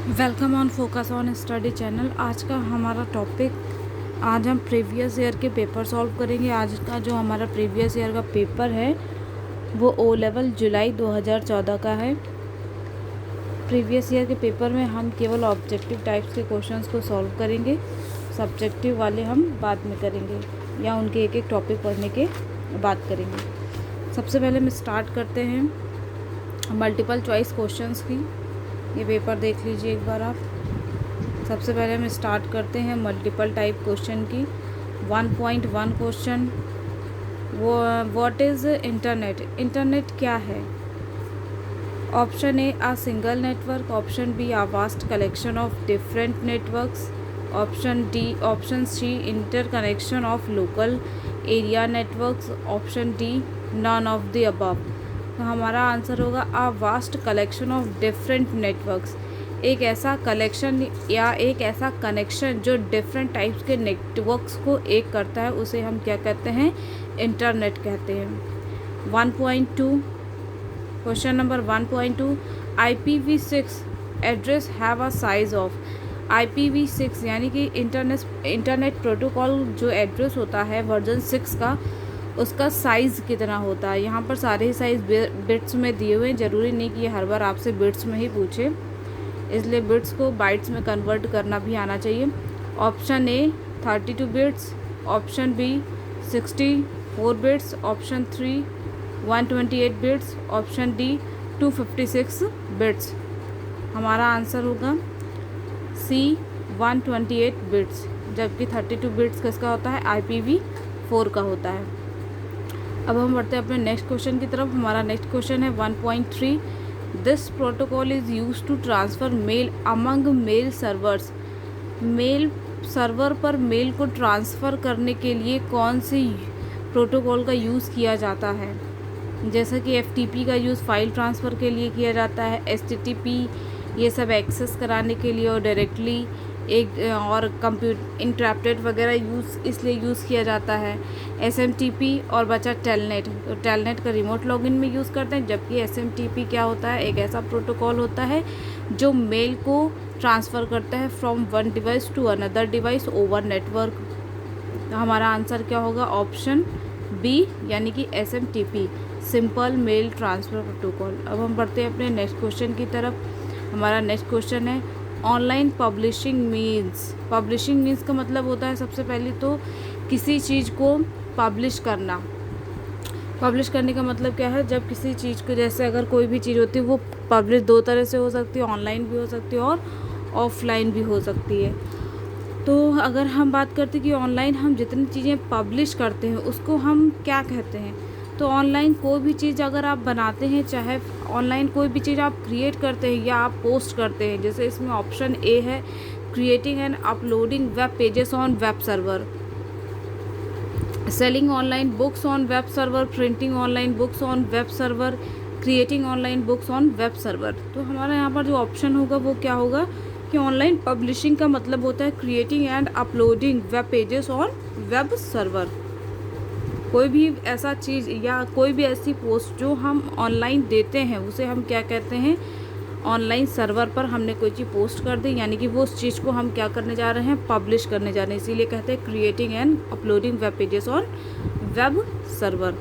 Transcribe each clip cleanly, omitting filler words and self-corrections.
Welcome on focus on study channel. आज का हमारा टॉपिक, आज हम प्रीवियस ईयर के पेपर सॉल्व करेंगे। आज का जो हमारा प्रीवियस ईयर का पेपर है वो ओ लेवल जुलाई 2014 का है। प्रीवियस ईयर के पेपर में हम केवल ऑब्जेक्टिव टाइप्स के क्वेश्चंस को सॉल्व करेंगे, सब्जेक्टिव वाले हम बाद में करेंगे या उनके एक एक टॉपिक पढ़ने के बात करेंगे। सबसे पहले हम स्टार्ट करते हैं मल्टीपल चॉइस क्वेश्चंस की। ये पेपर देख लीजिए एक बार आप। सबसे पहले हम स्टार्ट करते हैं मल्टीपल टाइप क्वेश्चन की। 1.1 क्वेश्चन, वो व्हाट इज़ इंटरनेट। इंटरनेट क्या है? Option A a single network, option B a vast collection of different networks, option C interconnection of local area networks, option D none of the above. तो हमारा answer होगा a vast collection of different networks. एक ऐसा collection या एक ऐसा connection जो different types के नेटवर्क्स को एक करता है, उसे हम क्या कहते हैं? इंटरनेट कहते हैं। 1.2 question number 1.2, IPv6 address have a size of. IPv6 यानी कि इंटरनेट प्रोटोकॉल जो एड्रेस होता है वर्जन 6 का, उसका साइज़ कितना होता है। यहाँ पर सारे ही साइज़ बिट्स में दिए हुए हैं। ज़रूरी नहीं कि ये हर बार आपसे बिट्स में ही पूछे, इसलिए बिट्स को बाइट्स में कन्वर्ट करना भी आना चाहिए। Option A 32 bits, option B 64 bits, option 3 128 bits, option D 256 bits. हमारा आंसर होगा सी 128 बिट्स, जबकि 32 बिट्स किसका होता है? IPv4 का होता है। अब हम बढ़ते हैं अपने नेक्स्ट क्वेश्चन की तरफ। हमारा नेक्स्ट क्वेश्चन है 1.3, this protocol is use to transfer mail among mail servers. Mail server पर मेल को ट्रांसफ़र करने के लिए कौन सी प्रोटोकॉल का यूज़ किया जाता है? जैसा कि FTP का यूज़ फाइल ट्रांसफ़र के लिए किया जाता है, HTTP ये सब एक्सेस कराने के लिए, और डायरेक्टली एक और इंटरप्टेड वगैरह इसलिए यूज़ किया जाता है। SMTP और बचा टेलनेट। तो टेलनेट का रिमोट लॉगिन में यूज़ करते हैं, जबकि SMTP क्या होता है? एक ऐसा प्रोटोकॉल होता है जो मेल को ट्रांसफ़र करता है from one device to another device over network. तो हमारा आंसर क्या होगा? ऑप्शन बी यानी कि SMTP, simple mail transfer protocol. अब हम बढ़ते हैं अपने नेक्स्ट क्वेश्चन की तरफ। हमारा नेक्स्ट क्वेश्चन है ऑनलाइन पब्लिशिंग मीन्स का मतलब होता है सबसे पहले तो किसी चीज़ को पब्लिश करना। पब्लिश करने का मतलब क्या है? जब किसी चीज़ को, जैसे अगर कोई भी चीज़ होती है वो पब्लिश दो तरह से हो सकती है, ऑनलाइन भी हो सकती है और ऑफलाइन भी हो सकती है। तो अगर हम बात करते हैं कि ऑनलाइन हम जितनी चीज़ें पब्लिश करते हैं उसको हम क्या कहते हैं, तो ऑनलाइन कोई भी चीज़ अगर आप बनाते हैं, चाहे ऑनलाइन कोई भी चीज़ आप क्रिएट करते हैं या आप पोस्ट करते हैं, जैसे इसमें ऑप्शन ए है creating and uploading web pages on web server, selling online books on web server, printing online books on web server, creating online books on web server. तो हमारा यहाँ पर जो ऑप्शन होगा वो क्या होगा कि ऑनलाइन पब्लिशिंग का मतलब होता है creating and uploading web pages on web server. कोई भी ऐसा चीज़ या कोई भी ऐसी पोस्ट जो हम ऑनलाइन देते हैं उसे हम क्या कहते हैं? ऑनलाइन सर्वर पर हमने कोई चीज़ पोस्ट कर दी, यानी कि वो उस चीज़ को हम क्या करने जा रहे हैं? पब्लिश करने जा रहे हैं, इसीलिए कहते हैं creating and uploading web pages on web server.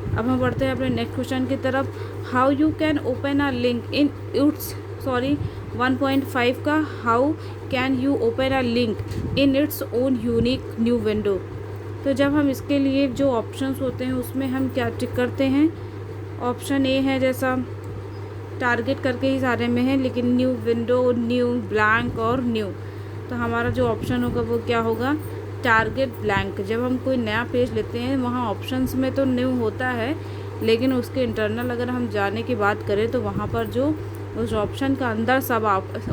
अब हम बढ़ते हैं अपने नेक्स्ट क्वेश्चन की तरफ। How you can open a link in its 1.5 का how can you open a link in its own unique new window. तो जब हम इसके लिए जो ऑप्शंस होते हैं उसमें हम क्या टिक करते हैं? ऑप्शन ए है, जैसा टारगेट करके ही सारे में है, लेकिन न्यू विंडो, न्यू, ब्लैंक और न्यू। तो हमारा जो ऑप्शन होगा वो क्या होगा? Target blank. जब हम कोई नया पेज लेते हैं वहाँ ऑप्शंस में तो न्यू होता है, लेकिन उसके इंटरनल अगर हम जाने की बात करें तो वहाँ पर जो उस ऑप्शन का अंदर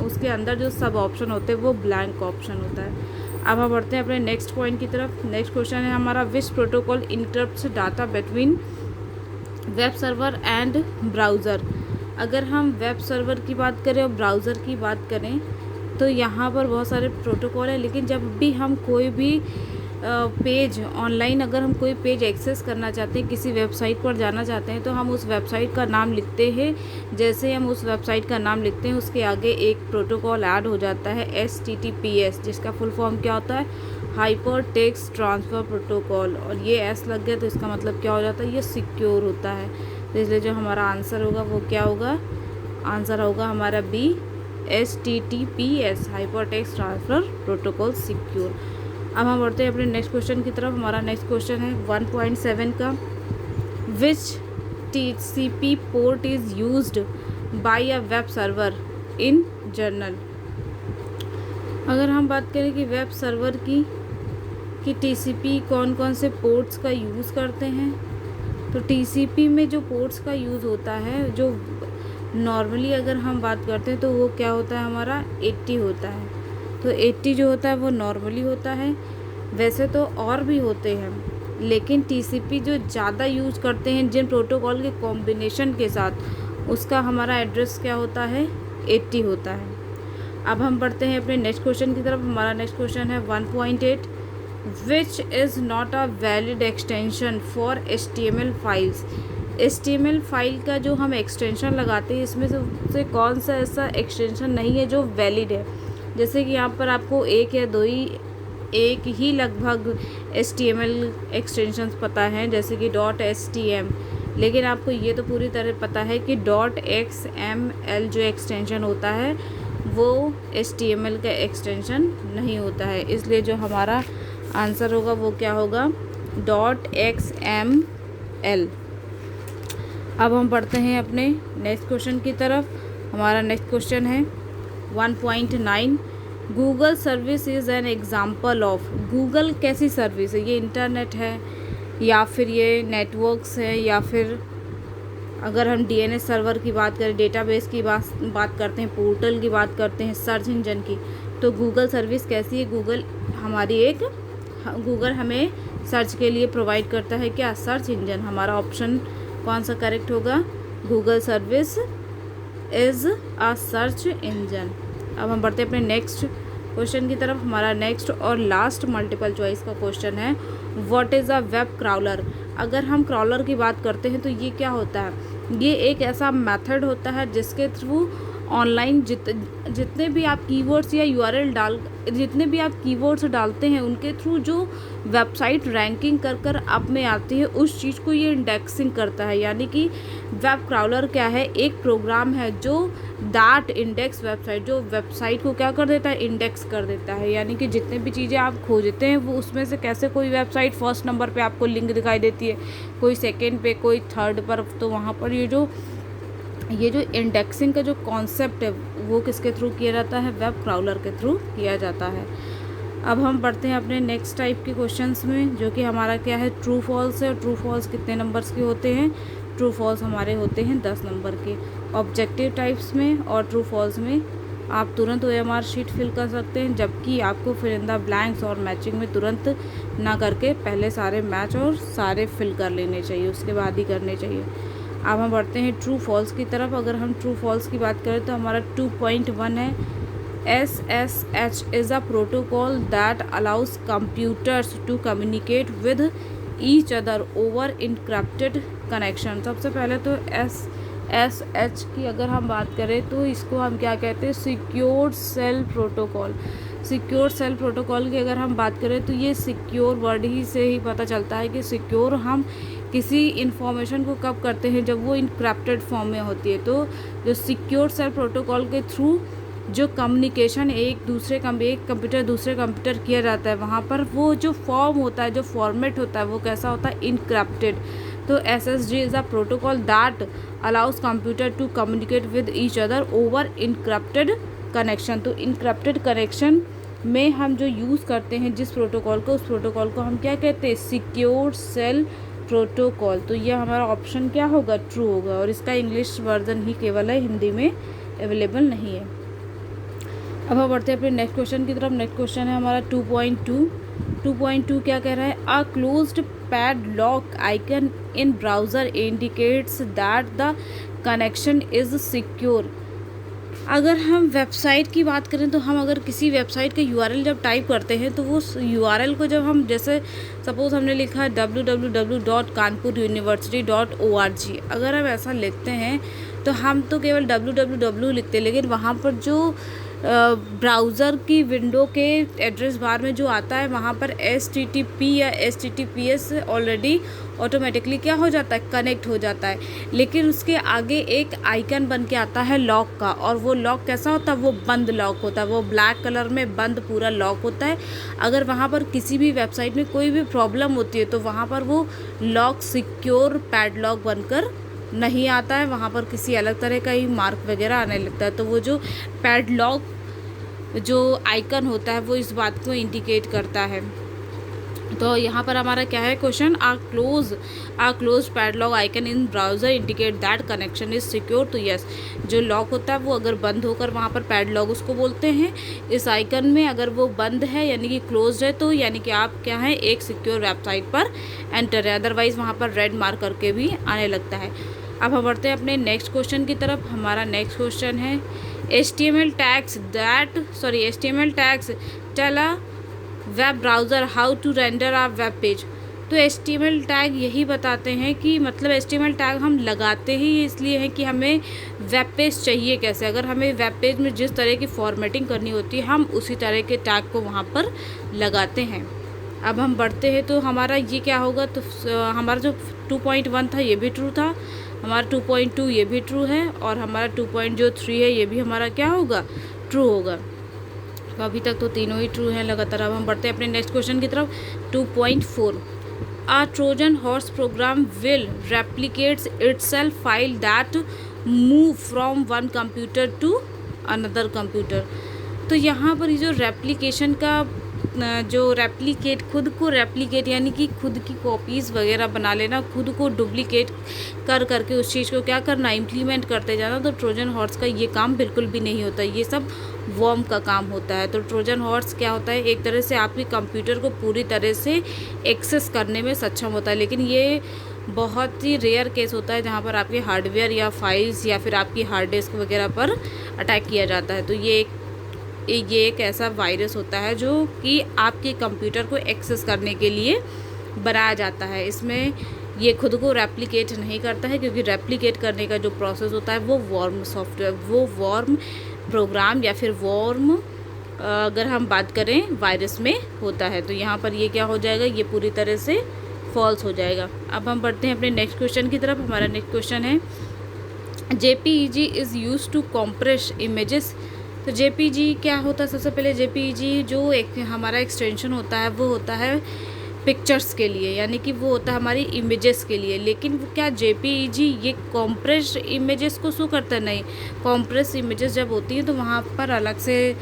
उसके अंदर जो सब ऑप्शन होते हैं वो ब्लैंक ऑप्शन होता है। अब हम बढ़ते हैं अपने नेक्स्ट पॉइंट की तरफ। नेक्स्ट क्वेश्चन है हमारा विच protocol interrupts data between web server and browser. अगर हम वेब सर्वर की बात करें और ब्राउज़र की बात करें तो यहाँ पर बहुत सारे प्रोटोकॉल हैं, लेकिन जब भी हम कोई भी पेज ऑनलाइन अगर हम कोई पेज एक्सेस करना चाहते हैं, किसी वेबसाइट पर जाना चाहते हैं, तो हम उस वेबसाइट का नाम लिखते हैं। जैसे हम उस वेबसाइट का नाम लिखते हैं उसके आगे एक प्रोटोकॉल ऐड हो जाता है HTTPS, जिसका फुल फॉर्म क्या होता है, हाइपर टेक्स्ट ट्रांसफ़र प्रोटोकॉल। और ये एस लग गया तो इसका मतलब क्या हो जाता है, ये सिक्योर होता है। तो इसलिए जो हमारा आंसर होगा वो क्या होगा, आंसर होगा हमारा B, HTTPS, hyper text transfer protocol secure. अब हम बढ़ते हैं अपने नेक्स्ट क्वेश्चन की तरफ। हमारा नेक्स्ट क्वेश्चन है 1.7 का, विच TCP port is used by a web server in journal. अगर हम बात करें कि वेब सर्वर की कि TCP कौन कौन से पोर्ट्स का यूज़ करते हैं, तो TCP में जो पोर्ट्स का यूज़ होता है, जो नॉर्मली अगर हम बात करते हैं तो वो क्या होता है, हमारा 80 होता है। तो 80 जो होता है वो नॉर्मली होता है। वैसे तो और भी होते हैं, लेकिन TCP जो ज़्यादा यूज़ करते हैं जिन प्रोटोकॉल के कॉम्बिनेशन के साथ, उसका हमारा एड्रेस क्या होता है, 80 होता है। अब हम बढ़ते हैं अपने नेक्स्ट क्वेश्चन की तरफ। हमारा नेक्स्ट क्वेश्चन है 1.8, which is not a valid extension for HTML files. HTML file का जो हम एक्सटेंशन लगाते हैं, इसमें से कौन सा ऐसा एक्सटेंशन नहीं है जो वैलिड है। जैसे कि यहाँ पर आपको एक ही लगभग HTML एक्सटेंशंस पता हैं, जैसे कि .htm, लेकिन आपको ये तो पूरी तरह पता है कि .xml जो एक्सटेंशन होता है वो HTML का एक्सटेंशन नहीं होता है। इसलिए जो हमारा आंसर होगा वो क्या होगा, .xml। अब हम पढ़ते हैं अपने नेक्स्ट क्वेश्चन की तरफ। हमारा नेक्स्ट क्वेश्चन है 1.9, Google service is an example of. Google कैसी सर्विस है, ये इंटरनेट है या फिर ये नेटवर्क्स है, या फिर अगर हम DNS सर्वर की बात करें, डेटाबेस की बात करते हैं, पोर्टल की बात करते हैं, सर्च इंजन की, तो गूगल सर्विस कैसी है, गूगल हमें सर्च के लिए प्रोवाइड करता है क्या, सर्च इंजन। हमारा ऑप्शन कौन सा करेक्ट होगा, Google service is a search engine. अब हम बढ़ते हैं अपने नेक्स्ट क्वेश्चन की तरफ। हमारा नेक्स्ट और लास्ट मल्टीपल चॉइस का क्वेश्चन है, what is a web crawler. अगर हम क्राउलर की बात करते हैं तो ये क्या होता है, ये एक ऐसा मेथड होता है जिसके थ्रू ऑनलाइन जितने भी आप कीवर्ड्स या URL जितने भी आप कीवर्ड्स डालते हैं, उनके थ्रू जो वेबसाइट रैंकिंग कर आप में आती है, उस चीज़ को ये इंडेक्सिंग करता है। यानी कि वेब क्राउलर क्या है, एक प्रोग्राम है जो दैट इंडेक्स वेबसाइट, जो वेबसाइट को क्या कर देता है, इंडेक्स कर देता है। यानी कि जितने भी चीज़ें आप खोजते हैं वो उसमें से कैसे कोई वेबसाइट फर्स्ट नंबर पे आपको लिंक दिखाई देती है, कोई सेकंड पे, कोई थर्ड पर, तो वहाँ पर ये जो इंडेक्सिंग का जो कॉन्सेप्ट है वो किसके थ्रू किया जाता है, वेब क्राउलर के थ्रू किया जाता है। अब हम बढ़ते हैं अपने नेक्स्ट टाइप के क्वेश्चंस में, जो कि हमारा क्या है, ट्रू फॉल्स है। ट्रू फॉल्स कितने नंबर्स के होते हैं, ट्रू फॉल्स हमारे होते हैं 10 नंबर के। ऑब्जेक्टिव टाइप्स में और ट्रू फॉल्स में आप तुरंत OMR शीट फिल कर सकते हैं, जबकि आपको फिल इन द ब्लैंक्स और मैचिंग में तुरंत ना करके पहले सारे मैच और सारे फिल कर लेने चाहिए, उसके बाद ही करने चाहिए। अब हम बढ़ते हैं ट्रू फॉल्स की तरफ। अगर हम ट्रू फॉल्स की बात करें तो हमारा 2.1 है, SSH is a protocol that allows computers to communicate with each other over encrypted connection. सबसे पहले तो SSH की अगर हम बात करें तो इसको हम क्या कहते हैं, secured shell protocol. Secure shell protocol की अगर हम बात करें तो ये सिक्योर वर्ड ही से ही पता चलता है कि सिक्योर हम किसी इन्फॉर्मेशन को कब करते हैं, जब वो इनक्रप्टेड फॉर्म में होती है। तो जो सिक्योर सेल प्रोटोकॉल के थ्रू जो कम्युनिकेशन एक कंप्यूटर दूसरे कंप्यूटर किया जाता है, वहाँ पर वो जो फॉर्म होता है, जो फॉर्मेट होता है, वो कैसा होता है, इनक्रप्टेड। तो SSH is a protocol that allows computer to communicate with each other over encrypted connection. तो इनक्रप्टेड कनेक्शन में हम जो यूज़ करते हैं जिस प्रोटोकॉल को, उस प्रोटोकॉल को हम क्या कहते हैं, सिक्योर सेल प्रोटोकॉल। तो ये हमारा ऑप्शन क्या होगा, ट्रू होगा। और इसका इंग्लिश वर्जन ही केवल है, हिंदी में अवेलेबल नहीं है। अब हम बढ़ते हैं अपने नेक्स्ट क्वेश्चन की तरफ। नेक्स्ट क्वेश्चन है हमारा 2.2। 2.2 क्या कह रहा है, a closed padlock icon in browser indicates that the connection is secure। अगर हम वेबसाइट की बात करें तो हम अगर किसी वेबसाइट का यूआरएल जब टाइप करते हैं तो वो यूआरएल को जब हम जैसे सपोज़ हमने लिखा www.kanpuruniversity.org, अगर हम ऐसा लिखते हैं तो हम तो केवल www लिखते हैं, लेकिन वहाँ पर जो ब्राउज़र की विंडो के एड्रेस बार में जो आता है वहाँ पर HTTP या HTTPS ऑलरेडी ऑटोमेटिकली क्या हो जाता है, कनेक्ट हो जाता है। लेकिन उसके आगे एक आइकन बन के आता है लॉक का, और वो लॉक कैसा होता है, वो बंद लॉक होता है, वो ब्लैक कलर में बंद पूरा लॉक होता है। अगर वहाँ पर किसी भी वेबसाइट में कोई भी प्रॉब्लम होती है तो वहाँ पर वो लॉक सिक्योर पैडलॉक बनकर नहीं आता है, वहाँ पर किसी अलग तरह का ही मार्क वगैरह आने लगता है। तो वो जो पैडलॉक जो आइकन होता है वो इस बात को इंडिकेट करता है। तो यहाँ पर हमारा क्या है question, a close padlock icon in browser indicate that connection is secure. तो यस, जो लॉक होता है वो अगर बंद होकर वहाँ पर पैडलॉक उसको बोलते हैं। इस आइकन में अगर वो बंद है यानी कि क्लोज है तो यानी कि आप क्या है, एक सिक्योर वेबसाइट पर एंटर है, अदरवाइज़ वहाँ पर रेड मार्क करके भी आने लगता है। अब हम बढ़ते हैं अपने नेक्स्ट क्वेश्चन की तरफ। हमारा नेक्स्ट क्वेश्चन है HTML tags tell a web browser how to render a web page. तो HTML टैग यही बताते हैं कि मतलब HTML टैग हम लगाते ही इसलिए हैं कि हमें वेब पेज चाहिए कैसे। अगर हमें वेब पेज में जिस तरह की फॉर्मेटिंग करनी होती है हम उसी तरह के टैग को वहाँ पर लगाते हैं। अब हम बढ़ते हैं तो हमारा ये क्या होगा, तो हमारा जो 2.1 था ये भी ट्रू था, हमारा 2.2 ये भी ट्रू है, और हमारा 2.3 है ये भी हमारा क्या होगा, ट्रू होगा। तो अभी तक तो तीनों ही ट्रू हैं लगातार। अब हम बढ़ते हैं अपने नेक्स्ट क्वेश्चन की तरफ। 2.4 A Trojan horse program will replicates itself file that move from one computer to another computer। तो यहाँ पर ये जो रेप्लिकेशन का जो रेप्लिकेट, खुद को रेप्लिकेट यानी कि खुद की कॉपीज़ वगैरह बना लेना, खुद को डुप्लीकेट कर करके उस चीज़ को क्या करना, इम्प्लीमेंट करते जाना, तो ट्रोजन हॉर्स का ये काम बिल्कुल भी नहीं होता। ये सब वर्म का काम होता है। तो ट्रोजन हॉर्स क्या होता है, एक तरह से आपके कंप्यूटर को पूरी तरह से एक्सेस करने में सक्षम होता है, लेकिन ये बहुत ही रेयर केस होता है जहाँ पर आपके हार्डवेयर या फाइल्स या फिर आपकी हार्ड डिस्क वगैरह पर अटैक किया जाता है। तो ये एक ऐसा वायरस होता है जो कि आपके कंप्यूटर को एक्सेस करने के लिए बनाया जाता है। इसमें ये खुद को रेप्लिकेट नहीं करता है, क्योंकि रेप्लिकेट करने का जो प्रोसेस होता है वो वॉर्म सॉफ्टवेयर, वो वॉर्म प्रोग्राम या फिर वॉर्म अगर हम बात करें वायरस में होता है। तो यहाँ पर ये क्या हो जाएगा, ये पूरी तरह से फॉल्स हो जाएगा। अब हम बढ़ते हैं अपने नेक्स्ट क्वेश्चन की तरफ। हमारा नेक्स्ट क्वेश्चन है JPEG is use to compress images. तो JPEG क्या होता है, सबसे पहले JPEG जो एक हमारा एक्सटेंशन होता है वो होता है पिक्चर्स के लिए, यानी कि वो होता है हमारी इमेजेस के लिए। लेकिन वो क्या JPEG ये कॉम्प्रेस इमेजेस को शो करता है, नहीं। कॉम्प्रेस इमेजेस जब होती हैं तो वहाँ पर अलग से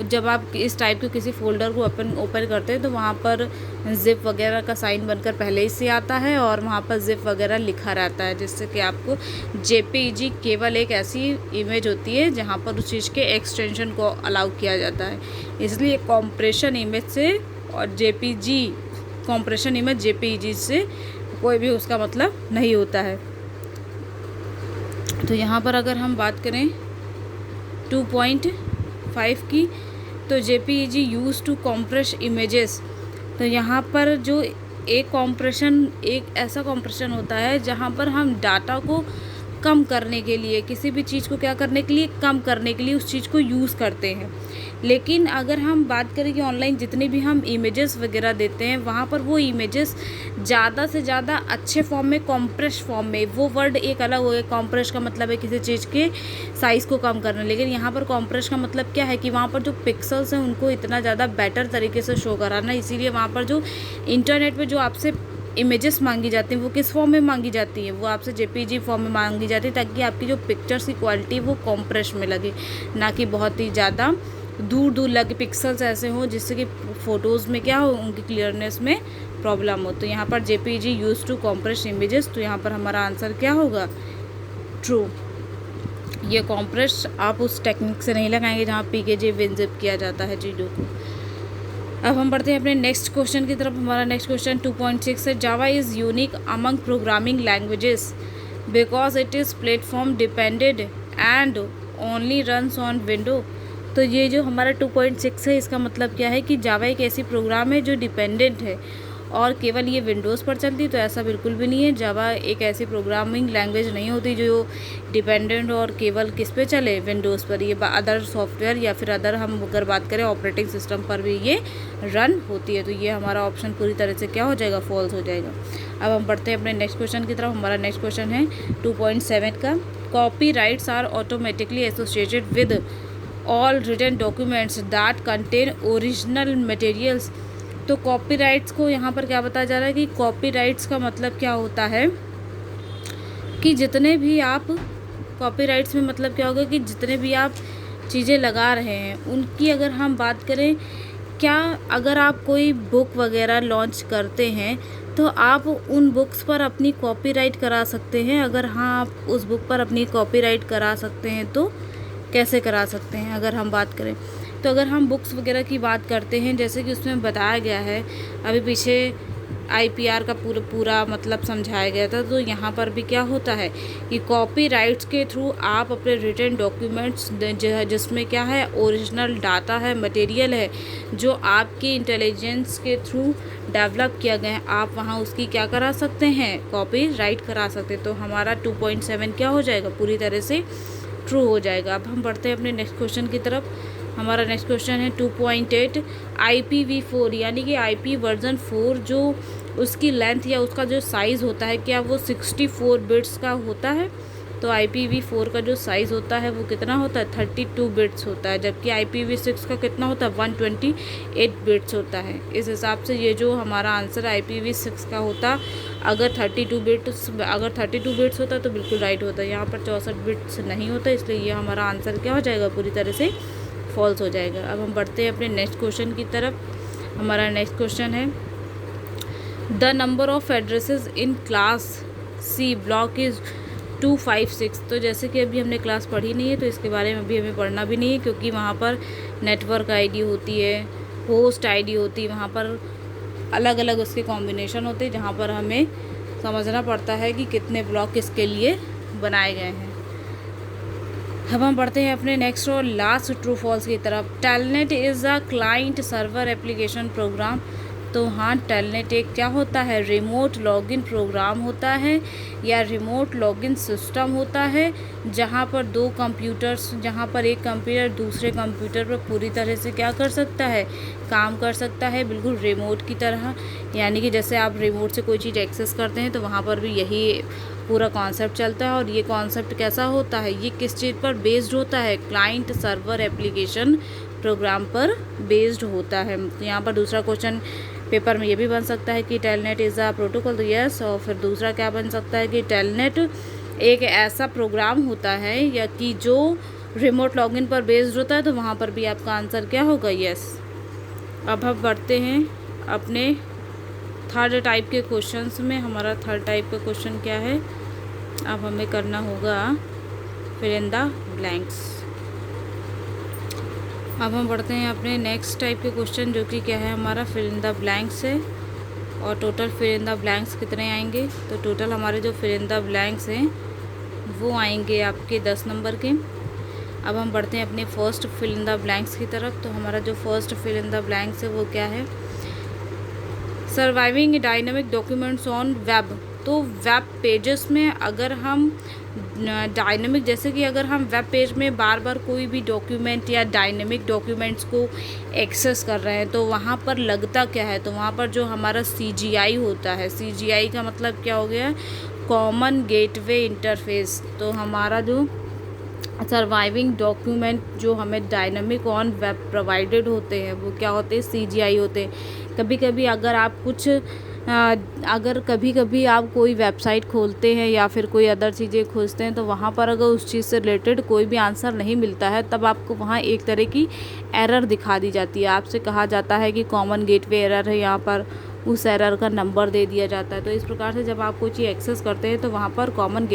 जब आप इस टाइप के किसी फोल्डर को ओपन करते हैं तो वहाँ पर जिप वगैरह का साइन बनकर पहले ही से आता है और वहाँ पर जिप वगैरह लिखा रहता है, जिससे कि आपको JPEG केवल एक ऐसी इमेज होती है जहाँ पर उस चीज़ के एक्सटेंशन को अलाउ किया जाता है। इसलिए कॉम्प्रेशन इमेज से और कॉम्प्रेशन इमेज JPEG से कोई भी उसका मतलब नहीं होता है। तो यहाँ पर अगर हम बात करें 2.5 की, तो JPEG use to compress images. तो यहाँ पर जो एक ऐसा कॉम्प्रेशन होता है जहाँ पर हम डाटा को कम करने के लिए, किसी भी चीज़ को क्या करने के लिए, कम करने के लिए उस चीज़ को यूज़ करते हैं। लेकिन अगर हम बात करें कि ऑनलाइन जितने भी हम इमेजेस वगैरह देते हैं वहाँ पर वो इमेजेस ज़्यादा से ज़्यादा अच्छे फॉर्म में, कॉम्प्रेस फॉर्म में, वो वर्ड एक अलग हो गया। कॉम्प्रेस का मतलब है किसी चीज़ के साइज़ को कम करना, लेकिन यहाँ पर कॉम्प्रेस का मतलब क्या है कि वहाँ पर जो पिक्सल्स हैं उनको इतना ज़्यादा बेटर तरीके से शो कराना। इसीलिए वहाँ पर जो इंटरनेट पर जो आपसे इमेजेस मांगी जाती हैं वो किस फॉर्म में मांगी जाती है, वो आपसे JPEG फॉर्म में मांगी जाती है, ताकि आपकी जो पिक्चर्स की क्वालिटी वो कॉम्प्रेस में लगे, ना कि बहुत ही ज़्यादा दूर लगे पिक्सल्स ऐसे हों जिससे कि फ़ोटोज़ में क्या हो, उनकी क्लियरनेस में प्रॉब्लम हो। तो यहाँ पर JPEG use to compress images, तो यहाँ पर हमारा आंसर क्या होगा, ट्रू। ये कॉम्प्रेस आप उस टेक्निक से नहीं लगाएंगे जहाँ PKG विनजिप किया जाता है चीज़ों को। अब हम बढ़ते हैं अपने नेक्स्ट क्वेश्चन की तरफ। हमारा नेक्स्ट क्वेश्चन 2.6 है, जावा is unique among programming languages because it is platform depended and only runs on window. तो ये जो हमारा 2.6 है, इसका मतलब क्या है कि जावा एक ऐसी प्रोग्राम है जो डिपेंडेंट है और केवल ये विंडोज़ पर चलती। तो ऐसा बिल्कुल भी नहीं है। जावा एक ऐसी प्रोग्रामिंग लैंग्वेज नहीं होती जो डिपेंडेंट और केवल किस पे चले, विंडोज़ पर। ये अदर सॉफ्टवेयर या फिर अदर हम अगर बात करें ऑपरेटिंग सिस्टम पर भी ये रन होती है। तो ये हमारा ऑप्शन पूरी तरह से क्या हो जाएगा, फॉल्स हो जाएगा। अब हम बढ़ते हैं अपने नेक्स्ट क्वेश्चन की तरफ। हमारा नेक्स्ट क्वेश्चन है 2.7 का, copyrights are automatically associated with all written documents that contain original materials. तो कॉपीराइट्स को यहाँ पर क्या बताया जा रहा है कि कॉपीराइट्स का मतलब क्या होता है कि जितने भी आप कॉपीराइट्स में मतलब क्या होगा कि जितने भी आप चीज़ें लगा रहे हैं उनकी अगर हम बात करें, क्या अगर आप कोई बुक वगैरह लॉन्च करते हैं तो आप उन बुक्स पर अपनी कॉपीराइट करा सकते हैं। अगर हाँ आप उस बुक पर अपनी कॉपीराइट करा सकते हैं तो कैसे करा सकते हैं अगर हम बात करें तो अगर हम बुक्स वगैरह की बात करते हैं, जैसे कि उसमें बताया गया है, अभी पीछे IPR का पूरा मतलब समझाया गया था। तो यहाँ पर भी क्या होता है कि कॉपीराइट्स के थ्रू आप अपने रिटन डॉक्यूमेंट्स जिसमें क्या है, ओरिजिनल डाटा है, मटेरियल है, जो आपकी इंटेलिजेंस के थ्रू डेवलप किया गया है, आप वहाँ उसकी क्या करा सकते हैं, कॉपीराइट करा सकते हैं। तो हमारा 2.7 क्या हो जाएगा, पूरी तरह से ट्रू हो जाएगा। अब हम बढ़ते हैं अपने नेक्स्ट क्वेश्चन की तरफ। हमारा नेक्स्ट क्वेश्चन है 2.8, IPv4 यानी कि IP वर्जन 4 जो उसकी लेंथ या उसका जो साइज़ होता है, क्या वो 64 बिट्स का होता है। तो IPv4 का जो साइज़ होता है वो कितना होता है, 32 बिट्स होता है, जबकि IPv6 का कितना होता है, 128 बिट्स होता है। इस हिसाब से ये जो हमारा आंसर IPv6 का होता, अगर 32 बिट्स होता तो बिल्कुल राइट होता है। यहाँ पर 64 बिट्स नहीं होता, इसलिए ये हमारा आंसर क्या हो जाएगा, पूरी तरह से फॉल्स हो जाएगा। अब हम बढ़ते हैं अपने नेक्स्ट क्वेश्चन की तरफ। हमारा नेक्स्ट क्वेश्चन है the number of addresses in class C block is 256। तो जैसे कि अभी हमने क्लास पढ़ी नहीं है तो इसके बारे में अभी हमें पढ़ना भी नहीं है, क्योंकि वहाँ पर नेटवर्क ID होती है, होस्ट ID होती है, वहाँ पर अलग अलग उसके कॉम्बिनेशन होते हैं, जहाँ पर हमें समझना पड़ता है कि कितने ब्लॉक किसके लिए बनाए गए हैं। अब हम बढ़ते हैं अपने नेक्स्ट और लास्ट ट्रू फॉल्स की तरफ। Telnet is a client server application program. तो हाँ, टेलनेट एक क्या होता है, रिमोट लॉगिन प्रोग्राम होता है या रिमोट लॉगिन सिस्टम होता है, जहाँ पर दो कंप्यूटर्स, जहाँ पर एक कंप्यूटर दूसरे कंप्यूटर पर पूरी तरह से क्या कर सकता है, काम कर सकता है, बिल्कुल रिमोट की तरह। यानी कि जैसे आप रिमोट से कोई चीज़ एक्सेस करते हैं तो वहाँ पर भी यही पूरा कॉन्सेप्ट चलता है। और ये कॉन्सेप्ट कैसा होता है, ये किस चीज़ पर बेस्ड होता है, क्लाइंट सर्वर एप्लीकेशन प्रोग्राम पर बेस्ड होता है। तो यहाँ पर दूसरा क्वेश्चन पेपर में ये भी बन सकता है कि टेलनेट इज़ अ प्रोटोकॉल, तो यस। और फिर दूसरा क्या बन सकता है कि टेलनेट एक ऐसा प्रोग्राम होता है या कि जो रिमोट लॉगिन पर बेस्ड होता है, तो वहाँ पर भी आपका आंसर क्या होगा, यस। अब हम बढ़ते हैं अपने थर्ड टाइप के क्वेश्चंस में। हमारा थर्ड टाइप का क्वेश्चन क्या है, अब हमें करना होगा फिल इन द ब्लैंक्स। अब हम बढ़ते हैं अपने नेक्स्ट टाइप के क्वेश्चन, जो कि क्या है, हमारा फिल इन द ब्लैंक्स है। और total fill in the blanks कितने आएंगे, तो टोटल हमारे जो फिल इन द ब्लैंक्स हैं वो आएंगे आपके 10 नंबर के। अब हम बढ़ते हैं अपने first fill in the blanks की तरफ। तो हमारा जो first fill in the blanks है वो क्या है, surviving dynamic documents on web. तो वेब पेजेस में अगर हम डायनेमिक, जैसे कि अगर हम वेब पेज में बार बार कोई भी डॉक्यूमेंट या डायनेमिक डॉक्यूमेंट्स को एक्सेस कर रहे हैं, तो वहाँ पर लगता क्या है, तो वहाँ पर जो हमारा CGI होता है, CGI का मतलब क्या हो गया, कॉमन गेटवे इंटरफेस। तो हमारा जो सर्वाइविंग डॉक्यूमेंट जो हमें डायनेमिक ऑन वेब प्रोवाइडेड होते हैं वो क्या होते हैं, CGI होते हैं। कभी कभी अगर आप कुछ कभी कभी आप कोई वेबसाइट खोलते हैं या फिर कोई अदर चीज़ें खोजते हैं, तो वहाँ पर अगर उस चीज़ से रिलेटेड कोई भी आंसर नहीं मिलता है, तब आपको वहाँ एक तरह की एरर दिखा दी जाती है। आपसे कहा जाता है कि कॉमन गेटवे एरर है, यहाँ पर उस एरर का नंबर दे दिया जाता है। तो इस प्रकार से जब आप कोई चीज़ एक्सेस करते हैं तो वहाँ पर कॉमन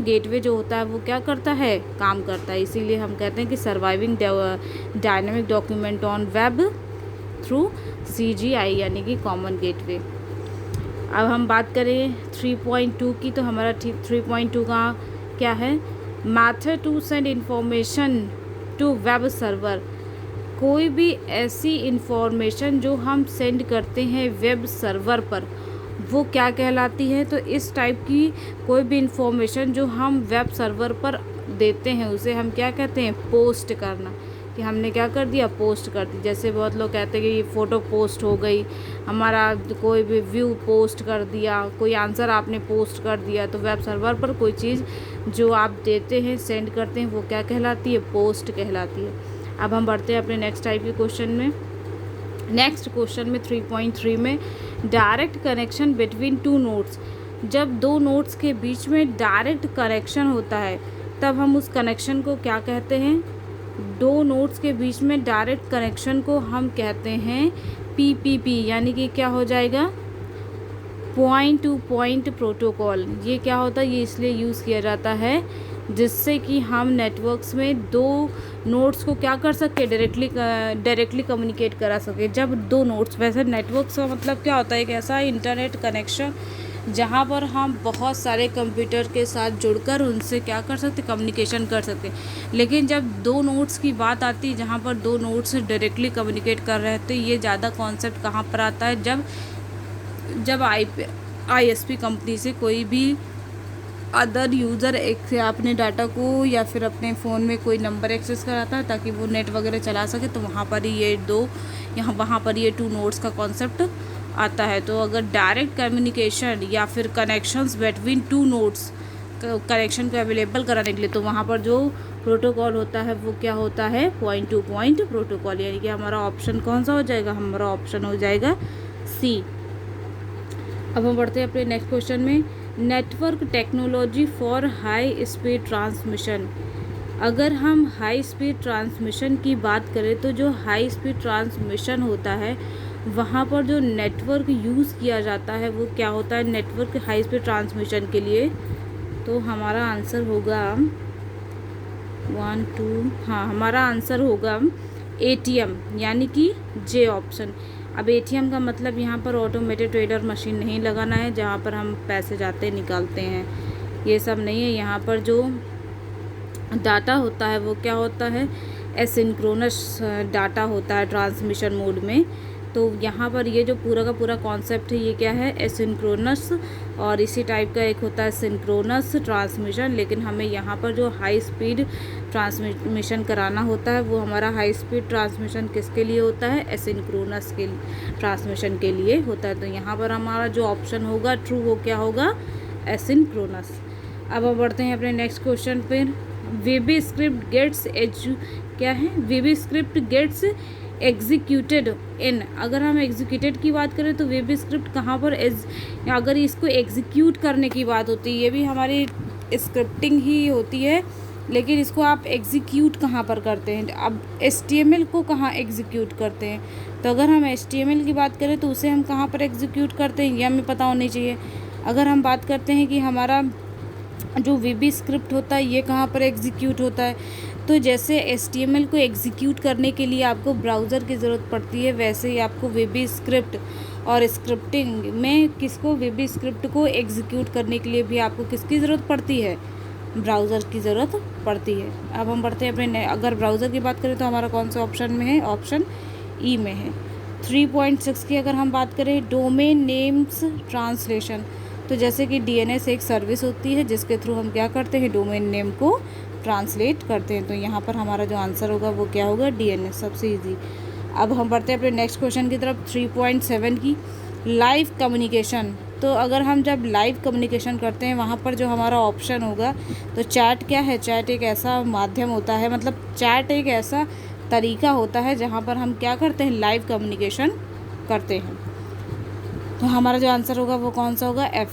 गेटवे जो होता है वो क्या करता है, काम करता है। इसीलिए हम कहते हैं कि surviving dynamic document on web through CGI यानी कि कॉमन गेटवे। अब हम बात करें 3.2 की, तो हमारा 3.2 का क्या है, method to send information to web server, कोई भी ऐसी इंफॉर्मेशन जो हम सेंड करते हैं वेब सर्वर पर वो क्या कहलाती है। तो इस टाइप की कोई भी इंफॉर्मेशन जो हम वेब सर्वर पर देते हैं उसे हम क्या कहते हैं, पोस्ट करना, कि हमने क्या कर दिया, पोस्ट कर दी। जैसे बहुत लोग कहते हैं कि ये फ़ोटो पोस्ट हो गई, हमारा कोई भी व्यू पोस्ट कर दिया, कोई आंसर आपने पोस्ट कर दिया। तो वेब सर्वर पर कोई चीज़ जो आप देते हैं, सेंड करते हैं, वो क्या कहलाती है, पोस्ट कहलाती है। अब हम बढ़ते हैं अपने नेक्स्ट टाइप के क्वेश्चन में। नेक्स्ट क्वेश्चन में 3.3 में direct connection between two nodes, जब दो नोड्स के बीच में डायरेक्ट कनेक्शन होता है तब हम उस कनेक्शन को क्या कहते हैं, दो नोड्स के बीच में डायरेक्ट कनेक्शन को हम कहते हैं पीपीपी, यानी कि क्या हो जाएगा, पॉइंट टू पॉइंट प्रोटोकॉल। ये क्या होता है, ये इसलिए यूज़ किया जाता है जिससे कि हम नेटवर्क्स में दो नोड्स को क्या कर सके, डायरेक्टली कम्युनिकेट करा सके। जब दो नोड्स, वैसे नेटवर्क्स का मतलब क्या होता है, एक ऐसा इंटरनेट कनेक्शन जहाँ पर हम बहुत सारे कंप्यूटर के साथ जुड़कर उनसे क्या कर सकते, कम्युनिकेशन कर सकते। लेकिन जब दो नोड्स की बात आती है जहाँ पर दो नोड्स डायरेक्टली कम्युनिकेट कर रहे हैं, तो ये ज़्यादा कॉन्सेप्ट कहाँ पर आता है, जब ISP कंपनी से कोई भी अदर यूज़र एक से अपने डाटा को या फिर अपने फ़ोन में कोई नंबर एक्सेस कराता है ताकि वो नेट वगैरह चला सके, तो वहाँ पर ही वहाँ पर ये टू नोड्स का कॉन्सेप्ट आता है। तो अगर डायरेक्ट कम्युनिकेशन या फिर connections between two nodes, connection को अवेलेबल कराने के लिए, तो वहाँ पर जो प्रोटोकॉल होता है वो क्या होता है, पॉइंट टू पॉइंट प्रोटोकॉल। यानी कि हमारा ऑप्शन कौन सा हो जाएगा, हमारा ऑप्शन हो जाएगा सी। अब हम बढ़ते हैं अपने नेक्स्ट क्वेश्चन में। Network technology for high speed transmission, अगर हम हाई स्पीड ट्रांसमिशन की बात करें तो जो हाई स्पीड ट्रांसमिशन होता है वहाँ पर जो नेटवर्क यूज़ किया जाता है वो क्या होता है, नेटवर्क हाई स्पीड ट्रांसमिशन के लिए। तो हमारा आंसर होगा 1 2, हाँ हमारा आंसर होगा ATM, यानी कि जे ऑप्शन। अब ATM का मतलब यहाँ पर ऑटोमेटेड टेलर मशीन नहीं लगाना है जहाँ पर हम पैसे जाते निकालते हैं, ये सब नहीं है। यहाँ पर जो डाटा होता है वो क्या होता है, एसिंक्रोनस डाटा होता है ट्रांसमिशन मोड में। तो यहाँ पर ये जो पूरा का पूरा कॉन्सेप्ट है ये क्या है, एसिंक्रोनस, और इसी टाइप का एक होता है सिंक्रोनस ट्रांसमिशन। लेकिन हमें यहाँ पर जो हाई स्पीड ट्रांसमिशन कराना होता है वो हमारा हाई स्पीड ट्रांसमिशन किसके लिए होता है, एसिंक्रोनस के ट्रांसमिशन के लिए होता है। तो यहाँ पर हमारा जो ऑप्शन होगा ट्रू, वो क्या होगा, एसिंक्रोनस। अब हम बढ़ते हैं अपने नेक्स्ट क्वेश्चन पर। VB स्क्रिप्ट गेट्स क्या है, VB script gets executed in, अगर हम एग्जीक्यूटेड की बात करें तो VB स्क्रिप्ट कहाँ पर अगर इसको एग्जीक्यूट करने की बात होती है, ये भी हमारी स्क्रिप्टिंग ही होती है, लेकिन इसको आप एग्जीक्यूट कहाँ पर करते हैं। अब HTML को कहाँ एग्जीक्यूट करते हैं, तो अगर हम HTML की बात करें तो उसे हम कहाँ पर एग्जीक्यूट करते हैं ये हमें पता होनी चाहिए। अगर हम बात करते हैं कि हमारा जो VB स्क्रिप्ट होता है ये कहाँ पर एग्जीक्यूट होता है, तो जैसे HTML को एग्जीक्यूट करने के लिए आपको ब्राउज़र की ज़रूरत पड़ती है, वैसे ही आपको VB स्क्रिप्ट और स्क्रिप्टिंग में किसको, VB स्क्रिप्ट को एग्जीक्यूट करने के लिए भी आपको किसकी ज़रूरत पड़ती है, ब्राउज़र की ज़रूरत पड़ती है। अब हम बढ़ते हैं अपने, अगर ब्राउज़र की बात करें तो हमारा कौन सा ऑप्शन में है, ऑप्शन ई में है। 3.6 की अगर हम बात करें, डोमेन नेम्स ट्रांसलेशन, तो जैसे कि DNS एक सर्विस होती है जिसके थ्रू हम क्या करते हैं, डोमेन नेम को ट्रांसलेट करते हैं। तो यहाँ पर हमारा जो आंसर होगा वो क्या होगा, DNS, सबसे इजी। अब हम बढ़ते हैं अपने नेक्स्ट क्वेश्चन की तरफ। 3.7 की लाइव कम्युनिकेशन, तो अगर हम जब लाइव कम्युनिकेशन करते हैं वहाँ पर जो हमारा ऑप्शन होगा, तो चैट क्या है, चैट एक ऐसा माध्यम होता है, मतलब चैट एक ऐसा तरीका होता है जहाँ पर हम क्या करते हैं, लाइव कम्युनिकेशन करते हैं। तो हमारा जो आंसर होगा वो कौन सा होगा, F।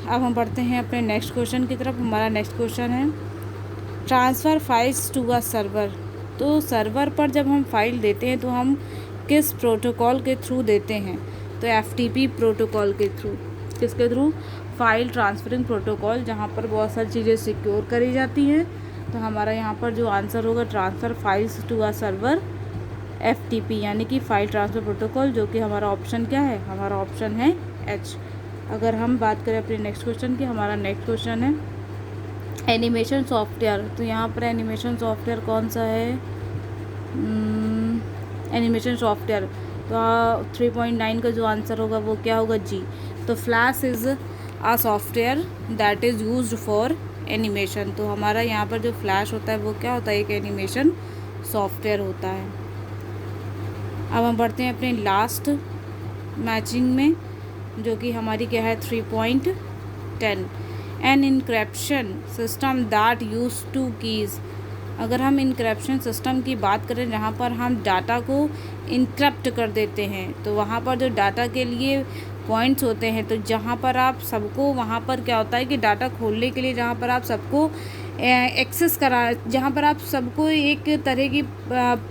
अब हम बढ़ते हैं अपने नेक्स्ट क्वेश्चन की तरफ। हमारा नेक्स्ट क्वेश्चन है transfer files to a server, तो सर्वर पर जब हम फाइल देते हैं तो हम किस प्रोटोकॉल के थ्रू देते हैं, तो FTP प्रोटोकॉल के थ्रू। किसके थ्रू, फाइल ट्रांसफरिंग प्रोटोकॉल, जहाँ पर बहुत सारी चीज़ें सिक्योर करी जाती हैं। तो हमारा यहाँ पर जो आंसर होगा, transfer files to a server, FTP, यानी कि फाइल ट्रांसफ़र प्रोटोकॉल, जो कि हमारा ऑप्शन क्या है, हमारा ऑप्शन है H। अगर हम बात करें अपने नेक्स्ट क्वेश्चन की, हमारा नेक्स्ट क्वेश्चन है एनिमेशन सॉफ्टवेयर, तो यहाँ पर एनिमेशन सॉफ्टवेयर कौन सा है, एनिमेशन सॉफ्टवेयर, तो 3.9 का जो आंसर होगा वो क्या होगा, जी। तो flash is a software that is used for animation, तो हमारा यहाँ पर जो फ्लैश होता है वो क्या होता है, एक एनिमेशन सॉफ्टवेयर होता है। अब हम बढ़ते हैं अपने लास्ट मैचिंग में, जो कि हमारी क्या है 3.10, an encryption system that use two keys. अगर हम इनक्रिप्शन सिस्टम की बात करें जहाँ पर हम डाटा को इनक्रिप्ट कर देते हैं, तो वहाँ पर जो डाटा के लिए पॉइंट्स होते हैं, तो जहाँ पर आप सबको, वहाँ पर क्या होता है कि डाटा खोलने के लिए जहाँ पर आप सबको एक्सेस करा, जहाँ पर आप सबको एक तरह की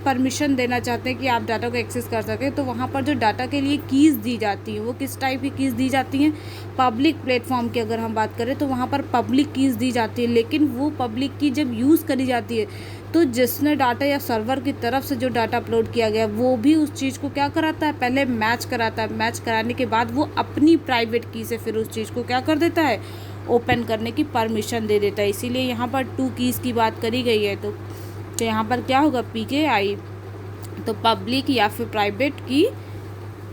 परमिशन देना चाहते हैं कि आप डाटा को एक्सेस कर सकें, तो वहाँ पर जो डाटा के लिए कीज़ दी जाती हैं वो किस टाइप की कीज़ दी जाती हैं, पब्लिक प्लेटफॉर्म की अगर हम बात करें तो वहाँ पर पब्लिक कीज़ दी जाती है। लेकिन वो पब्लिक की जब यूज़ करी जाती है तो जिसने डाटा या सर्वर की तरफ से जो डाटा अपलोड किया गया वो भी उस चीज़ को क्या कराता है, पहले मैच कराता है। मैच कराने के बाद वो अपनी प्राइवेट की से फिर उस चीज़ को क्या कर देता है, ओपन करने की परमिशन दे देता है। इसीलिए यहाँ पर 2 कीज़ की बात करी गई है। तो यहाँ पर क्या होगा, PKI, तो पब्लिक या फिर प्राइवेट की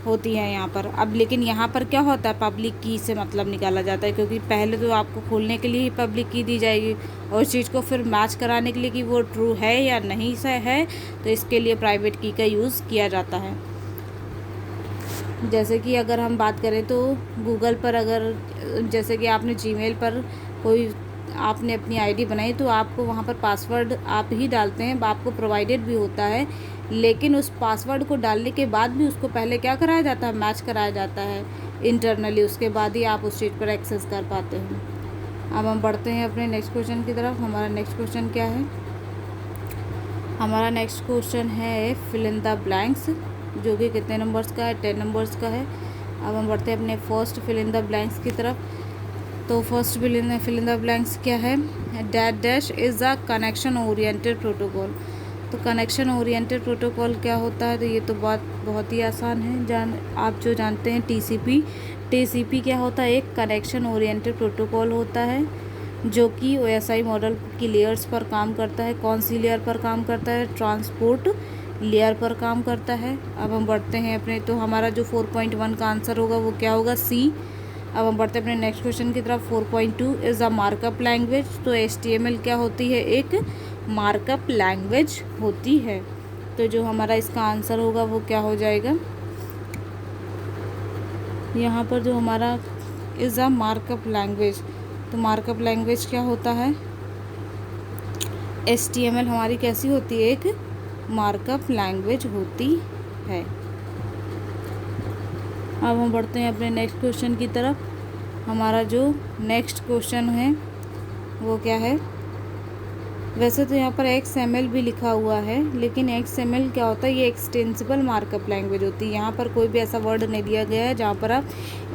होती है यहाँ पर। अब लेकिन यहाँ पर क्या होता है, पब्लिक की से मतलब निकाला जाता है, क्योंकि पहले तो आपको खोलने के लिए ही पब्लिक की दी जाएगी और उस चीज़ को फिर मैच कराने के लिए कि वो ट्रू है या नहीं से है, तो इसके लिए प्राइवेट की का यूज़ किया जाता है। जैसे कि अगर हम बात करें तो गूगल पर, अगर जैसे कि आपने जीमेल पर कोई आपने अपनी आईडी बनाई, तो आपको वहाँ पर पासवर्ड आप ही डालते हैं, आपको प्रोवाइडेड भी होता है, लेकिन उस पासवर्ड को डालने के बाद भी उसको पहले क्या कराया जाता है, मैच कराया जाता है इंटरनली, उसके बाद ही आप उस चीज़ पर एक्सेस कर पाते हैं। अब हम बढ़ते हैं अपने नेक्स्ट क्वेश्चन की तरफ। हमारा नेक्स्ट क्वेश्चन क्या है, हमारा नेक्स्ट क्वेश्चन है फिल इन द ब्लैंक्स, जो कि कितने नंबर्स का है, 10 नंबर्स का है। अब हम बढ़ते हैं अपने first fill in the blanks की तरफ। तो first fill in the blanks क्या है, that dash is a connection oriented protocol. तो कनेक्शन ओरिएंटेड प्रोटोकॉल क्या होता है, तो ये तो बात बहुत ही आसान है, आप जो जानते हैं टीसीपी क्या होता है, एक कनेक्शन ओरिएंटेड प्रोटोकॉल होता है जो कि OSI मॉडल की लेयर्स पर काम करता है। कौन सी लेयर पर काम करता है, ट्रांसपोर्ट लेयर पर काम करता है। अब हम बढ़ते हैं अपने, तो हमारा जो 4.1 का आंसर होगा वो क्या होगा, C। अब हम बढ़ते हैं अपने नेक्स्ट क्वेश्चन की तरफ। 4.2 इज़ अ मार्कअप लैंग्वेज। तो HTML क्या होती है, एक मार्कअप लैंग्वेज होती है। तो जो हमारा इसका आंसर होगा वो क्या हो जाएगा, यहाँ पर जो हमारा इज़ अ मार्कअप लैंग्वेज, तो मार्कअप लैंग्वेज क्या होता है, HTML हमारी कैसी होती है, एक मार्कअप लैंग्वेज होती है। अब हम बढ़ते हैं अपने नेक्स्ट क्वेश्चन की तरफ। हमारा जो नेक्स्ट क्वेश्चन है वो क्या है, वैसे तो यहाँ पर XML भी लिखा हुआ है, लेकिन XML क्या होता है, ये एक्सटेंसिबल मार्कअप लैंग्वेज होती है। यहाँ पर कोई भी ऐसा वर्ड नहीं दिया गया है जहाँ पर आप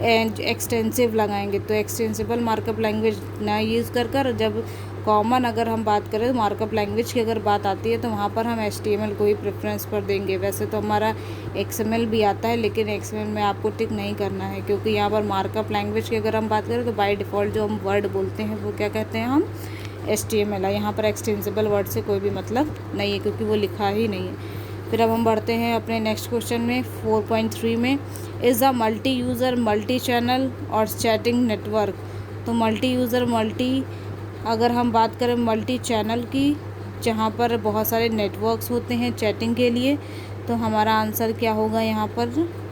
एक्सटेंसिव लगाएंगे, तो एक्सटेंसिबल मार्कअप लैंग्वेज ना यूज़ कर जब कॉमन अगर हम बात करें मार्कअप लैंग्वेज की अगर बात आती है, तो वहाँ पर हम HTML को ही प्रेफरेंस पर देंगे। वैसे तो हमारा XML भी आता है, लेकिन XML में आपको टिक नहीं करना है, क्योंकि यहाँ पर मार्कअप लैंग्वेज की अगर हम बात करें तो बाय डिफ़ॉल्ट जो हम वर्ड बोलते हैं वो क्या कहते हैं, हम HTML है। यहाँ पर एक्सटेंसिबल वर्ड से कोई भी मतलब नहीं है, क्योंकि वो लिखा ही नहीं है। फिर अब हम बढ़ते हैं अपने नेक्स्ट क्वेश्चन में 4.3 में, is a multi user multi channel और चैटिंग नेटवर्क। तो मल्टी यूज़र अगर हम बात करें मल्टी चैनल की, जहाँ पर बहुत सारे नेटवर्क्स होते हैं चैटिंग के लिए, तो हमारा आंसर क्या होगा यहाँ पर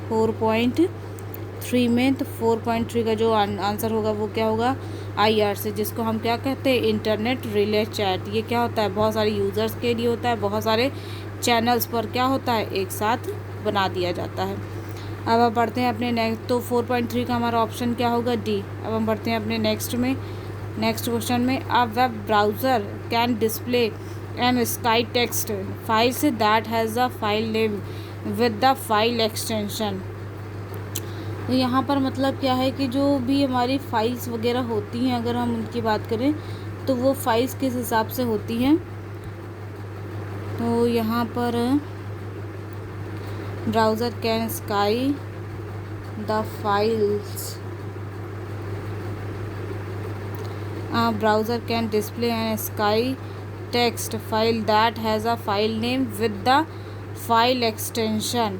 4.3 में। तो 4.3 का जो आंसर होगा वो क्या होगा, IRC, जिसको हम क्या कहते हैं, इंटरनेट रिले चैट। ये क्या होता है, बहुत सारे यूज़र्स के लिए होता है, बहुत सारे चैनल्स पर क्या होता है, एक साथ बना दिया जाता है। अब हम बढ़ते हैं अपने नेक्स्ट, तो 4.3 का हमारा ऑप्शन क्या होगा, D। अब हम बढ़ते हैं अपने नेक्स्ट क्वेश्चन में, a web browser can display एन स्काई text files that has a file name with the file extension. तो यहाँ पर मतलब क्या है कि जो भी हमारी फाइल्स वगैरह होती हैं, अगर हम उनकी बात करें तो वो फाइल्स किस हिसाब से होती हैं, तो यहाँ पर browser can sky the files browser can display an sky text file that has a file name with the file extension।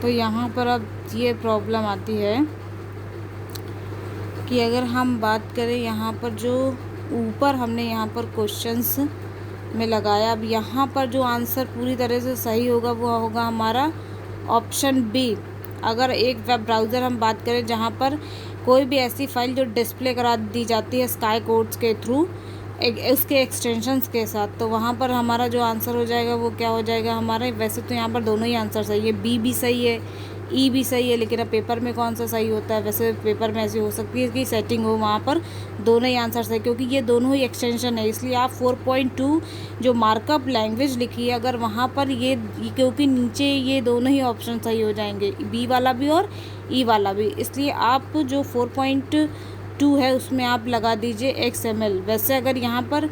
तो यहाँ पर अब ये प्रॉब्लम आती है कि अगर हम बात करें यहाँ पर जो ऊपर हमने यहाँ पर क्वेश्चंस में लगाया, अब यहाँ पर जो आंसर पूरी तरह से सही होगा वो होगा हमारा ऑप्शन बी। अगर एक वेब ब्राउज़र हम बात करें जहाँ पर कोई भी ऐसी फ़ाइल जो डिस्प्ले करा दी जाती है स्काई कोड्स के थ्रू उसके एक्सटेंशंस के साथ, तो वहाँ पर हमारा जो आंसर हो जाएगा वो क्या हो जाएगा हमारा। वैसे तो यहाँ पर दोनों ही आंसर सही है, बी भी सही है, ई भी सही है, लेकिन अब पेपर में कौन सा सही होता है। वैसे पेपर में ऐसी हो सकती है कि सेटिंग हो, वहाँ पर दोनों ही आंसर सही, क्योंकि ये दोनों ही एक्सटेंशन है। इसलिए आप 4.2 जो मार्कअप लैंग्वेज लिखी है, अगर वहाँ पर ये क्योंकि नीचे ये दोनों ही ऑप्शन सही हो जाएंगे, बी वाला भी और ई वाला भी, इसलिए आप जो 4.2 है उसमें आप लगा दीजिए XML। वैसे अगर यहाँ पर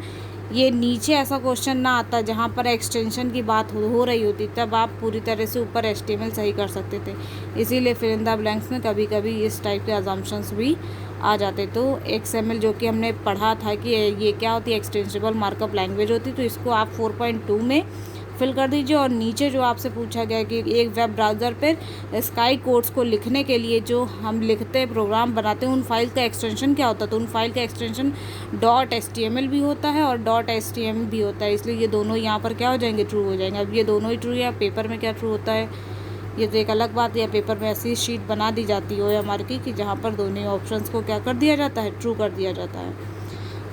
ये नीचे ऐसा क्वेश्चन ना आता जहाँ पर एक्सटेंशन की बात हो रही होती, तब आप पूरी तरह से ऊपर HTML सही कर सकते थे। इसीलिए फिल इन द ब्लैंक्स में कभी कभी इस टाइप के अजम्पशंस भी आ जाते। तो XML जो कि हमने पढ़ा था कि ये क्या होती है, एक्सटेंसिबल मार्कअप लैंग्वेज होती, तो इसको आप 4.2 में फिल कर दीजिए। और नीचे जो आपसे पूछा गया कि एक वेब ब्राउज़र पर स्काई कोड्स को लिखने के लिए जो हम लिखते हैं, प्रोग्राम बनाते हैं, उन फाइल का एक्सटेंशन क्या होता है, तो उन फाइल का एक्सटेंशन .html भी होता है और .htm भी होता है। इसलिए ये दोनों यहाँ पर क्या हो जाएंगे, ट्रू हो जाएंगे। अब ये दोनों ही ट्रू है, पेपर में क्या ट्रू होता है ये तो एक अलग बात है। पेपर में ऐसी शीट बना दी जाती है OMR की कि जहाँ पर दोनों ही ऑप्शंस को क्या कर दिया जाता है, ट्रू कर दिया जाता है।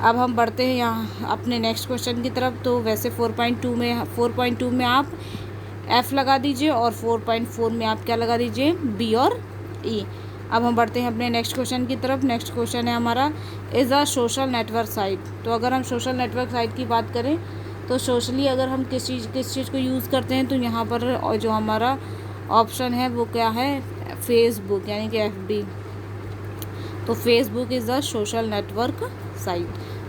अब हम बढ़ते हैं यहाँ अपने नेक्स्ट क्वेश्चन की तरफ। तो वैसे 4.2 में आप F लगा दीजिए और 4.4 में आप क्या लगा दीजिए, B और E। अब हम बढ़ते हैं अपने नेक्स्ट क्वेश्चन की तरफ। नेक्स्ट क्वेश्चन है हमारा, is a social network site. तो अगर हम सोशल नेटवर्क साइट की बात करें तो सोशली अगर हम किस चीज़ को यूज़ करते हैं, तो यहाँ पर और जो हमारा ऑप्शन है वो क्या है, फेसबुक यानी कि FB। तो Facebook is a social network site.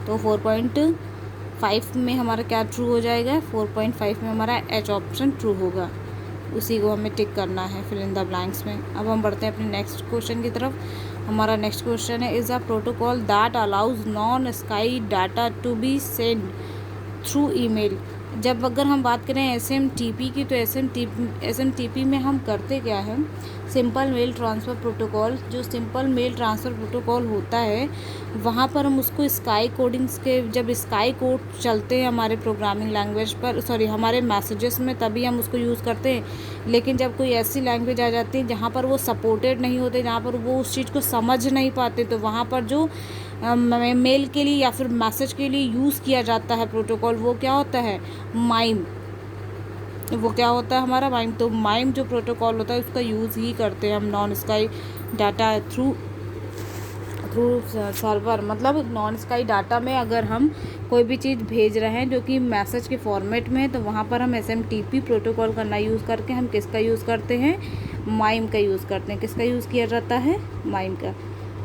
तो 4.5 में हमारा क्या ट्रू हो जाएगा, 4.5 में हमारा H ऑप्शन ट्रू होगा। उसी को हमें टिक करना है फिल इन द ब्लैंक्स में। अब हम बढ़ते हैं अपने नेक्स्ट क्वेश्चन की तरफ। हमारा नेक्स्ट क्वेश्चन है, is a protocol that allows non ASCII data to be send through email. जब अगर हम बात करें SMTP की, तो SMTP में हम करते क्या है, सिंपल मेल ट्रांसफ़र प्रोटोकॉल। जो सिंपल मेल ट्रांसफ़र प्रोटोकॉल होता है वहाँ पर हम उसको स्काई कोडिंग्स के, जब स्काई कोड चलते हैं हमारे प्रोग्रामिंग लैंग्वेज पर, हमारे मैसेजेस में, तभी हम उसको यूज़ करते हैं। लेकिन जब कोई ऐसी लैंग्वेज आ जाती है जहाँ पर वो सपोर्टेड नहीं होते, जहाँ पर वो उस चीज़ को समझ नहीं पाते, तो वहाँ पर जो मेल के लिए या फिर मैसेज के लिए यूज़ किया जाता है प्रोटोकॉल, वो क्या होता है, माइम। वो क्या होता है हमारा, माइम। तो माइम जो प्रोटोकॉल होता है उसका यूज़ ही करते हैं हम non ASCII data through server. मतलब नॉन स्काई डाटा में अगर हम कोई भी चीज़ भेज रहे हैं जो कि मैसेज के फॉर्मेट में है, तो वहाँ पर हम SMTP प्रोटोकॉल करना यूज़ करके हम किसका यूज़ करते हैं, माइम का यूज़ करते हैं। किसका यूज़ किया जाता है, माइम का।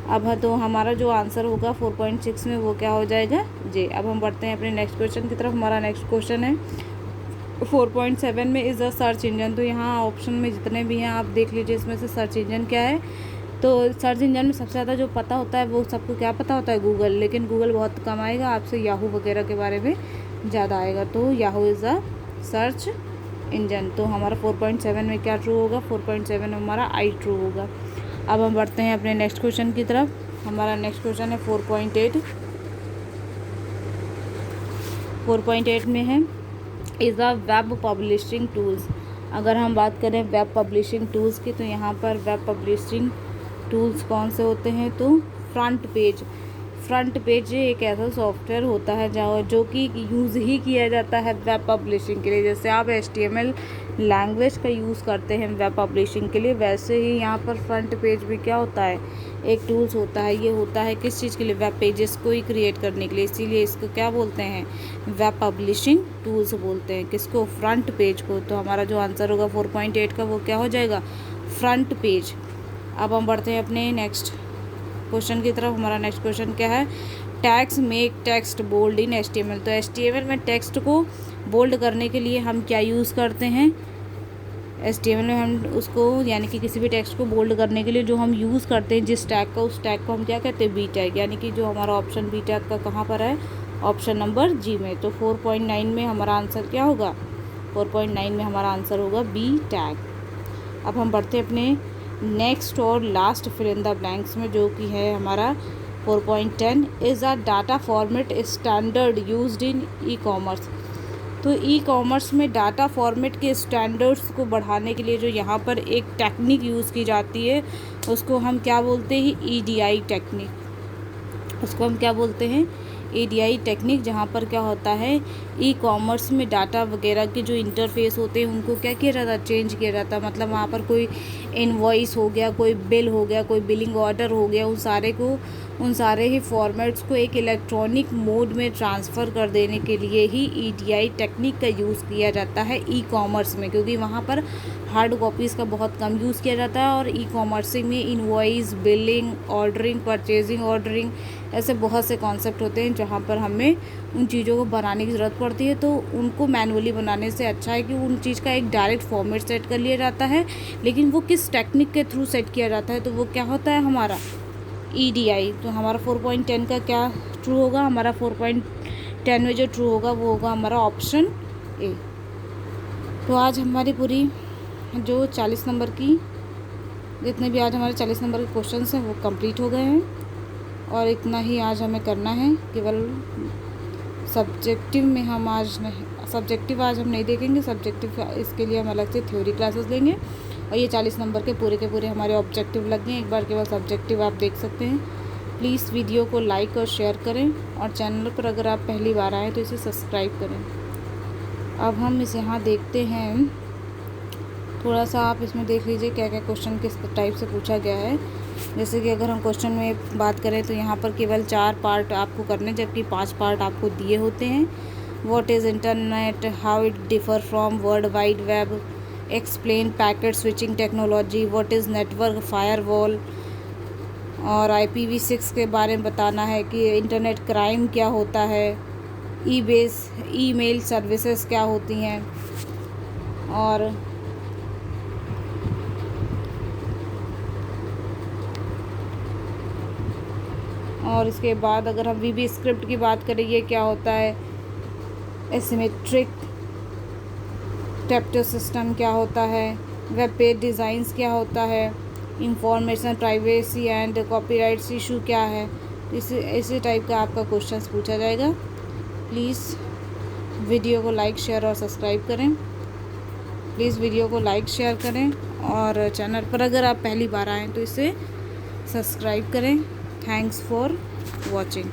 अब तो हमारा जो आंसर होगा 4.6 में वो क्या हो जाएगा, जे। अब हम बढ़ते हैं अपने नेक्स्ट क्वेश्चन की तरफ। हमारा नेक्स्ट क्वेश्चन है 4.7 में, इज़ अ सर्च इंजन। तो यहाँ ऑप्शन में जितने भी हैं आप देख लीजिए, इसमें से सर्च इंजन क्या है। तो सर्च इंजन में सबसे ज़्यादा जो पता होता है वो सबको क्या पता होता है, गूगल। लेकिन गूगल बहुत कम आएगा आपसे, याहू वगैरह के बारे में ज़्यादा आएगा। तो Yahoo is a search engine. तो हमारा 4.7 में क्या ट्रू होगा, 4.7 में हमारा आई ट्रू होगा। अब हम बढ़ते हैं अपने नेक्स्ट क्वेश्चन की तरफ। हमारा नेक्स्ट क्वेश्चन है 4.8 में है, is a web publishing tools. अगर हम बात करें वेब पब्लिशिंग टूल्स की, तो यहाँ पर वेब पब्लिशिंग टूल्स कौन से होते हैं, तो फ्रंट पेज एक ऐसा सॉफ्टवेयर होता है जो कि यूज़ ही किया जाता है वेब पब्लिशिंग के लिए। जैसे आप HTML लैंग्वेज का यूज़ करते हैं वेब पब्लिशिंग के लिए, वैसे ही यहाँ पर फ्रंट पेज भी क्या होता है, एक टूल्स होता है। ये होता है किस चीज़ के लिए, वेब पेजेस को ही क्रिएट करने के लिए। इसीलिए इसको क्या बोलते हैं, वेब पब्लिशिंग टूल्स बोलते हैं। किसको, फ्रंट पेज को। तो हमारा जो आंसर होगा 4.8 का वो क्या हो जाएगा, फ्रंट पेज। अब हम बढ़ते हैं अपने नेक्स्ट क्वेश्चन की तरफ। हमारा नेक्स्ट क्वेश्चन क्या है, टैग्स मेक टेक्स्ट बोल्ड इन HTML। तो HTML में टेक्स्ट को बोल्ड करने के लिए हम क्या यूज़ करते हैं, HTML में हम उसको यानी कि किसी भी टेक्स्ट को बोल्ड करने के लिए जो हम यूज़ करते हैं जिस टैग का, उस टैग को हम क्या कहते हैं, बी टैग। यानी कि जो हमारा ऑप्शन बी टैग का कहाँ पर है, ऑप्शन नंबर जी में। तो 4.9 में हमारा आंसर क्या होगा, 4.9 में हमारा आंसर होगा बी टैग। अब हम बढ़ते हैं अपने नेक्स्ट और last fill in the blanks में, जो कि है हमारा 4.10 is a data format standard used in e commerce. तो ई कॉमर्स में डाटा फॉर्मेट के स्टैंडर्ड्स को बढ़ाने के लिए जो यहाँ पर एक टेक्निक यूज़ की जाती है उसको हम क्या बोलते हैं, EDI टेक्निक। उसको हम क्या बोलते हैं, EDI टेक्निक। जहाँ पर क्या होता है, ई कॉमर्स में डाटा वगैरह के जो इंटरफेस होते हैं उनको क्या किया जाता है, चेंज किया जाता है। मतलब वहाँ पर कोई इनवॉइस हो गया, कोई बिल हो गया, कोई बिलिंग ऑर्डर हो गया, उन सारे ही फॉर्मेट्स को एक इलेक्ट्रॉनिक मोड में ट्रांसफ़र कर देने के लिए ही EDI टेक्निक का यूज़ किया जाता है ई कॉमर्स में, क्योंकि वहाँ पर हार्ड कॉपीज़ का बहुत कम यूज़ किया जाता है। और ई कॉमर्सिंग में invoice, billing, ordering, purchasing, ordering, ऐसे बहुत से कॉन्सेप्ट होते हैं जहाँ पर हमें उन चीज़ों को बनाने की ज़रूरत पड़ती है। तो उनको मैनुअली बनाने से अच्छा है कि उन चीज़ का एक डायरेक्ट फॉर्मेट सेट कर लिया जाता है। लेकिन वो किस टेक्निक के थ्रू सेट किया जाता है, तो वो क्या होता है हमारा EDI। तो हमारा 4.10 का क्या ट्रू होगा, हमारा 4.10 में जो ट्रू होगा वो होगा हमारा ऑप्शन ए। तो आज हमारी पूरी जो 40 नंबर की, जितने भी आज हमारे 40 नंबर के क्वेश्चंस हैं वो कंप्लीट हो गए हैं। और इतना ही आज हमें करना है, केवल सब्जेक्टिव में हम आज नहीं, सब्जेक्टिव आज हम नहीं देखेंगे। सब्जेक्टिव इसके लिए हम अलग से थ्योरी क्लासेस लेंगे। और ये 40 नंबर के पूरे हमारे ऑब्जेक्टिव लग गए। एक बार केवल सब्जेक्टिव आप देख सकते हैं। प्लीज़ वीडियो को लाइक और शेयर करें, और चैनल पर अगर आप पहली बार आएँ तो इसे सब्सक्राइब करें। अब हम इस यहाँ देखते हैं, थोड़ा सा आप इसमें देख लीजिए क्या क्या क्वेश्चन किस टाइप से पूछा गया है। जैसे कि अगर हम क्वेश्चन में बात करें तो यहाँ पर केवल 4 पार्ट आपको करने, जबकि 5 पार्ट आपको दिए होते हैं। What is internet, how it differ from world wide web, explain packet switching technology, what is network firewall, और IPv6 के बारे में बताना है कि इंटरनेट क्राइम क्या होता है, ईमेल सर्विसेज क्या होती हैं, और इसके बाद अगर हम VB स्क्रिप्ट की बात करें, ये क्या होता है, एसिमेट्रिक टैप्टो सिस्टम क्या होता है, वेब पेज डिज़ाइंस क्या होता है, information privacy and copyrights issue क्या है। इसी टाइप का आपका क्वेश्चंस पूछा जाएगा। प्लीज़ वीडियो को लाइक, शेयर और सब्सक्राइब करें। प्लीज़ वीडियो को लाइक, शेयर करें, और चैनल पर अगर आप पहली बार आएँ तो इसे सब्सक्राइब करें। Thanks for watching.